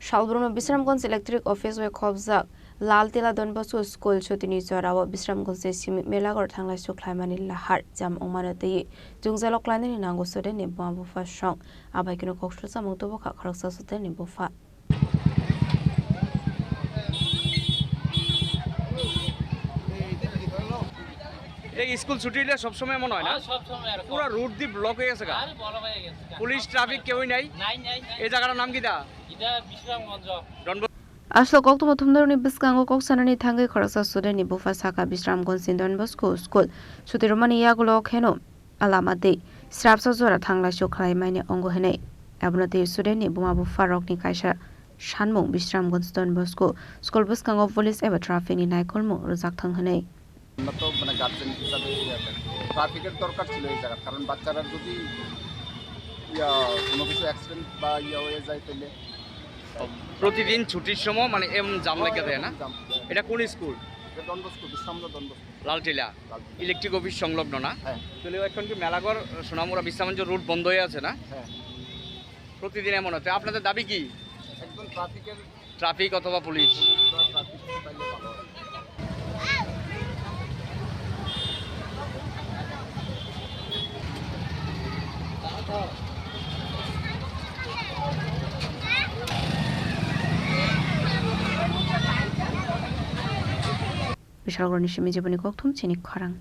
Shalbruna Bisramganj Electric Office we khobjak Lal Tila Don Bosco School chotini jorawa Bisramganj Simik Melagor thanglai suklaimani lahar jam ongmanati jungjalok lainani nango sode ni babu fa song abai kino kokshra samung to bokha kharaksa sote ni bofa এই school ছুটি হলে সব সময় মনে হয় না সব সময় আর পুরো রুট দি ব্লক হয়ে গেছে আরে বলা হয়ে গেছে পুলিশ ট্রাফিক কেউই নাই নাই এই জায়গাটার নাম কি দা এটা Bishramganj Aslo kok tumo thumdar ni biskango kok sanani thangai kharaksa sode ni bofa saka Bisramganj Don Bosco School chutiromani yagulo kheno alamade strapsa jora thanglai sukhlai maine ongo hene abunate sode ni buma bofa rok ni kaisa Shanmung Bisramganj Don Bosco School biskango police eba traffic ni naikolmo rojak thang hene আমরা তো মানে guardian হিসাবে ট্রাফিকের দরকার ছিল এই জায়গা কারণ বাচ্চারা যদি কোনো কিছু অ্যাক্সিডেন্ট বা হয়ে যায় তাহলে প্রতিদিন ছুটির সময় মানে এমন জাম লেগে থাকে না এটা কোন school Don Bosco Bishramganj Don Bosco Laltila electric office সংলগ্ন না হ্যাঁ চলে এখন কি মেলাঘর সোনামুড়া বিশ্রামগঞ্জ রুট বন্ধ হয়ে আছে না হ্যাঁ প্রতিদিন এমন হচ্ছে আপনাদের দাবি কি একদম ট্রাফিক অথবা পুলিশ ট্রাফিক পাইলে ভালো হয় Bishalgor ni shimi jiboni kok thum chini kharang